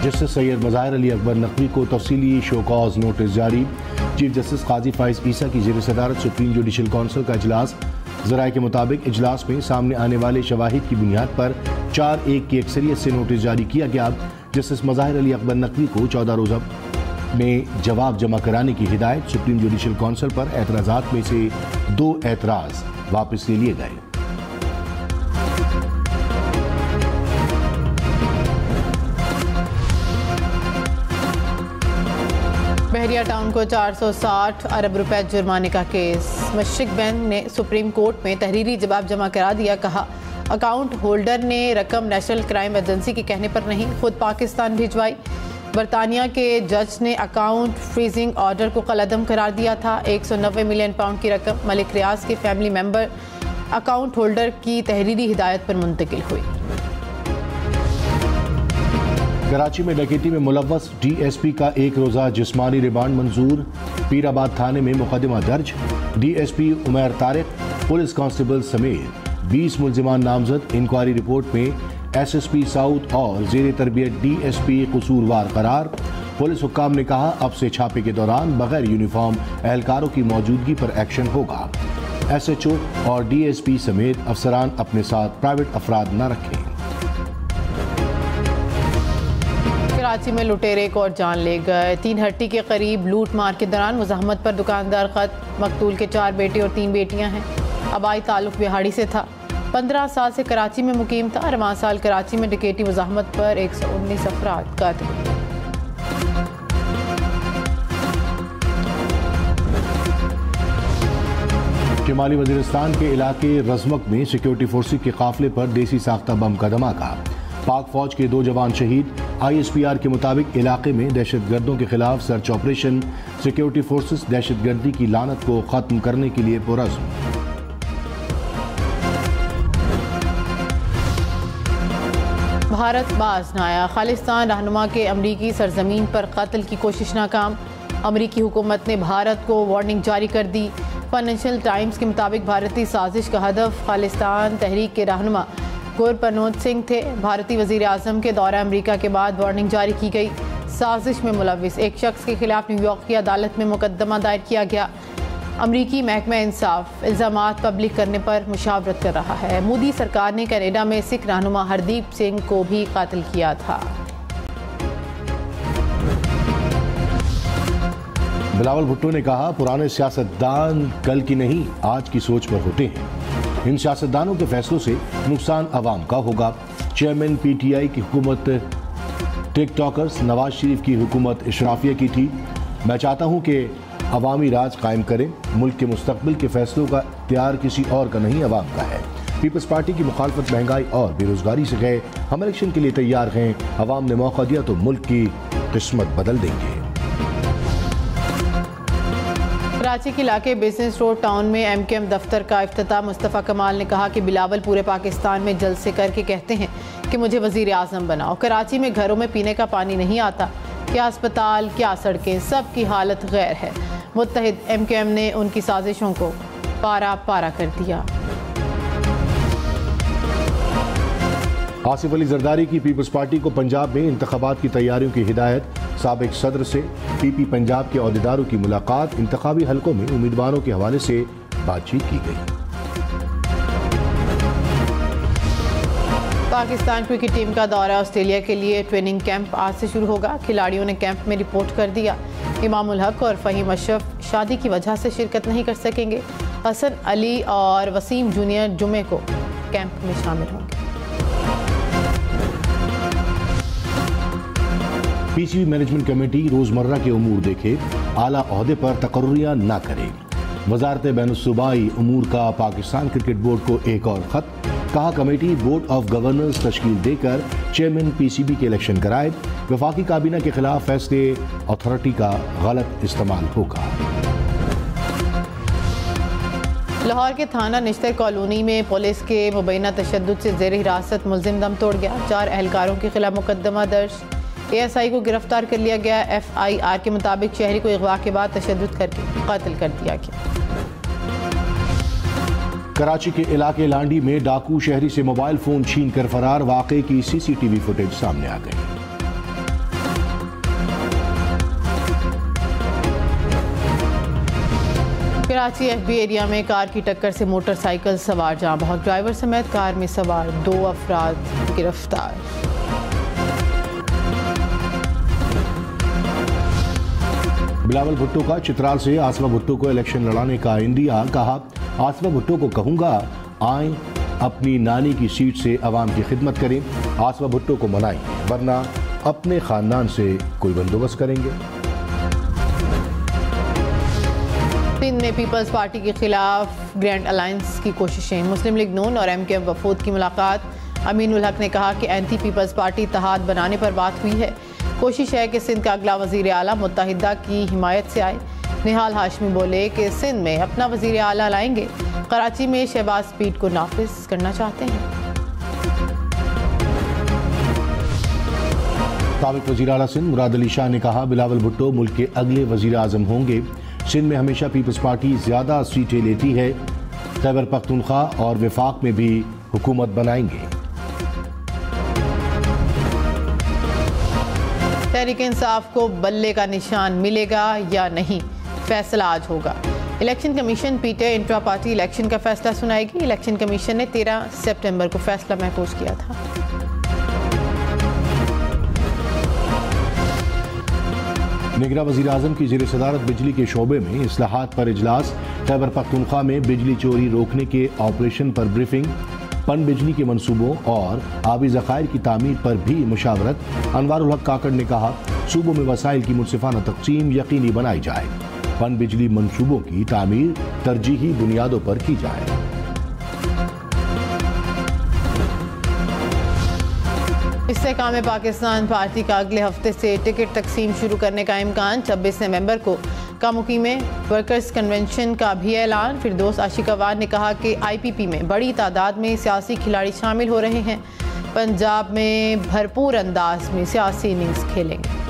Justice Syed Mazahir Ali Akbar Naqvi को तफसीली show cause notice जारी। चीफ जस्टिस काजी फाइज ईसा की ज़ेर सदारत सुप्रीम जुडिशल काउंसिल का इजलास। ज़राए के मुताबिक इजलास में सामने आने वाले शवाहिद की बुनियाद पर 4-1 की अक्सरियत से नोटिस जारी किया गया। जस्टिस मज़ाहिर अली अकबर नकवी को 14 रोज़ा में जवाब जमा कराने की हिदायत। सुप्रीम जुडिशल काउंसिल पर एतराज़ात में से 2 एतराज़ वापस ले लिए गए। बहरिया टाउन को 460 अरब रुपए जुर्माने का केस। मशरिक बैंक ने सुप्रीम कोर्ट में तहरीरी जवाब जमा करा दिया। कहा अकाउंट होल्डर ने रकम नेशनल क्राइम एजेंसी के कहने पर नहीं, खुद पाकिस्तान भिजवाई। बरतानिया के जज ने अकाउंट फ्रीजिंग ऑर्डर को कलअदम करार दिया था। 190 मिलियन पाउंड की रकम मलिक रियाज के फैमिली मेंबर अकाउंट होल्डर की तहरीरी हिदायत पर मुंतकिल हुई। कराची में डकैती में मुलव्वस डीएसपी का 1 रोज़ा जिस्मानी रिमांड मंजूर। पीराबाद थाने में मुकदमा दर्ज। DSP Umair Tariq, police constable समेत 20 मुल्जिमान नामजद। इंक्वायरी रिपोर्ट में एसएसपी साउथ और जेर तरबियत डीएसपी कसूरवार करार। पुलिस हुक्काम ने कहा अब से छापे के दौरान बगैर यूनिफॉर्म एहलकारों की मौजूदगी पर एक्शन होगा। एसएचओ और डीएसपी समेत अफसरान अपने साथ प्राइवेट अफराद न रखें। कराची में लुटेरे एक और जान ले गए। 3 हट्टी के करीब लूट मार के दौरान मुज़ाहमत पर दुकानदार खत्म। मकतूल के 4 बेटे और 3 बेटियां हैं। आबाई ताल्लुक बिहाड़ी से था। 15 साल से कराची में मुकीम था। रवां साल कराची में डकैती मुज़ाहमत पर 119 अफराद कत्ल। शिमाली वजीरिस्तान के इलाके रजमक में सिक्योरिटी फोर्सेस के काफिले पर देसी साख्ता बम का धमाका। पाक फौज के 2 जवान शहीद। ISPR के मुताबिक इलाके में दहशतगर्दों के खिलाफ सर्च ऑपरेशन। सिक्योरिटी फोर्सेस दहशतगर्दी की लानत को खत्म करने के लिए पुरज़्म। भारत बाज न आया। खालिस्तान रहनुमा के अमरीकी सरजमीन पर कत्ल की कोशिश नाकाम। अमरीकी हुकूमत ने भारत को वार्निंग जारी कर दी। फाइनेंशियल टाइम्स के मुताबिक भारतीय साजिश का हदफ खालिस्तान तहरीक के रहनुमा गुरपनोद सिंह थे। भारतीय वज़ीर आज़म के दौरा अमरीका के बाद वार्निंग जारी की गई। साजिश में मुलविस एक शख्स के खिलाफ न्यूयॉर्क की अदालत में मुकदमा दायर किया गया। अमरीकी महकमा इंसाफ इल्ज़ामात पब्लिक करने पर मुशावरत कर रहा है। मोदी सरकार ने कनाडा में सिख रहनुमा हरदीप सिंह को भी कत्ल किया था। बिलावल भुट्टो ने कहा पुराने सियासतदान कल की नहीं आज की सोच पर होते हैं। इन सियासतदानों के फैसलों से नुकसान अवाम का होगा। चेयरमैन PTI की हुकूमत टिकटॉकर्स नवाज शरीफ की हुकूमत इशराफिया की थी। मैं चाहता हूं कि अवामी राज कायम करें। मुल्क के मुस्तकबिल के फैसलों का इख्तियार किसी और का नहीं अवाम का है। पीपल्स पार्टी की मुखालफत महंगाई और बेरोजगारी से गए। हम इलेक्शन के लिए तैयार हैं। अवाम ने मौका दिया तो मुल्क की किस्मत बदल देंगे। कराची के इलाके बिजनेस रोड टाउन में MKM दफ्तर का इफ्तिताह। मुस्तफ़ा कमाल ने कहा कि बिलावल पूरे पाकिस्तान में जलसे करके कहते हैं कि मुझे वज़ीर आज़म बनाओ। कराची में घरों में पीने का पानी नहीं आता। क्या अस्पताल, क्या सड़कें, सब की हालत गैर है। मुत्तहिद MKM ने उनकी साजिशों को पारा पारा कर दिया। आसिफ अली जरदारी की पीपल्स पार्टी को पंजाब में इंतखाबात की तैयारियों की हिदायत। साबिक सदर से PP पंजाब के अहदेदारों की मुलाकात। इंतखाबी हलकों में उम्मीदवारों के हवाले से बातचीत की गई। पाकिस्तान क्रिकेट टीम का दौरा ऑस्ट्रेलिया के लिए ट्रेनिंग कैंप आज से शुरू होगा। खिलाड़ियों ने कैंप में रिपोर्ट कर दिया। इमामुल हक और फ़हीम अशरफ शादी की वजह से शिरकत नहीं कर सकेंगे। हसन अली और वसीम जूनियर जुमे को कैंप में शामिल होंगे। PCB मैनेजमेंट कमेटी रोजमर्रा के उमूर देखे, आला ओहदे पर तकर्रियां न करे। वजारत बैनुस्सूबाई उमूर का पाकिस्तान क्रिकेट बोर्ड को एक और खत। कहा कमेटी बोर्ड ऑफ गवर्नर्स तश्कील देकर चेयरमैन PCB के इलेक्शन कराए। वफाकी काबीना के खिलाफ फैसले अथॉरिटी का गलत इस्तेमाल होगा। लाहौर के थाना निश्तर कॉलोनी में पुलिस के मुबैना तशद्दुद से ज़ेर हिरासत मुलजिम दम तोड़ गया। 4 एहलकारों के खिलाफ मुकदमा दर्ज। ASI को गिरफ्तार कर लिया गया। FIR के मुताबिक शहरी को अगवा के बाद तशद्दुद करके कत्ल कर दिया गया। कराची के इलाके लांडी में डाकू शहरी से मोबाइल फोन छीन कर फरार। वाकये की CCTV फुटेज सामने आ गई। कराची FB एरिया में कार की टक्कर से मोटरसाइकिल सवार जाँ बहक, ड्राइवर समेत कार में सवार 2 अफराद गिरफ्तार। बिलावल भुट्टो का चित्राल से आसमा भुट्टो को इलेक्शन लड़ाने का इंदिया, कहा आसमा भुट्टो को कहूंगा आए अपनी नानी की सीट से अवाम की खिदमत करें, आसमा भुट्टो को मनाएंगे वरना अपने खानदान से कोई बंदोबस्त करेंगे। सिंध में पीपल्स पार्टी के खिलाफ ग्रैंड अलायंस की कोशिशें, मुस्लिम लीग नून और MKM वफूद की मुलाकात। अमीनुल हक ने कहा कि एंटी पीपल्स पार्टी इत्तेहाद बनाने पर बात हुई है, कोशिश है कि सिंध का अगला वज़ीर आला मुत्तहिदा की हिमायत से आए। निहाल हाशमी बोले कि सिंध में अपना वज़ीर आला लाएंगे, कराची में शहबाज स्पीड को नाफिज करना चाहते हैं। साबिक वज़ीर आला सिंध मुराद अली शाह ने कहा बिलावल भुट्टो मुल्क के अगले वज़ीर आज़म होंगे। सिंध में हमेशा पीपल्स पार्टी ज़्यादा सीटें लेती है, खैबर पख्तूनख्वा और विफाक में भी हुकूमत बनाएंगे। तहरीक इंसाफ को बल्ले का निशान मिलेगा या नहीं, फैसला आज होगा। इलेक्शन कमीशन पीटे इंट्रा पार्टी इलेक्शन का फैसला सुनाएगी। इलेक्शन कमीशन ने 13 सितंबर को फैसला महफूज किया था। निगरान वज़ीर आज़म की ज़ेर सदारत बिजली के शोबे में इस्लाहात पर इजलास, खैबर पख्तूनख्वा में बिजली चोरी रोकने के ऑपरेशन पर ब्रीफिंग, पन बिजली के मंसूबों और आबी ज़खायर की तामीर पर भी मुशावरत। अनवारुल हक काकड़ ने कहा सूबों में वसाइल की मुनसिफाना तक़सीम यकीनी बनाई जाए, पन बिजली मंसूबों की तामीर तरजीही बुनियादों पर की जाए। इस्तेहकाम पाकिस्तान पार्टी का अगले हफ्ते से टिकट तकसीम शुरू करने का इम्कान। 26 नवंबर को कामुकी में वर्कर्स कन्वेंशन का भी ऐलान। फिरदौस आशिकवार ने कहा कि IPP में बड़ी तादाद में सियासी खिलाड़ी शामिल हो रहे हैं, पंजाब में भरपूर अंदाज में सियासी इनिंग्स खेलेंगे।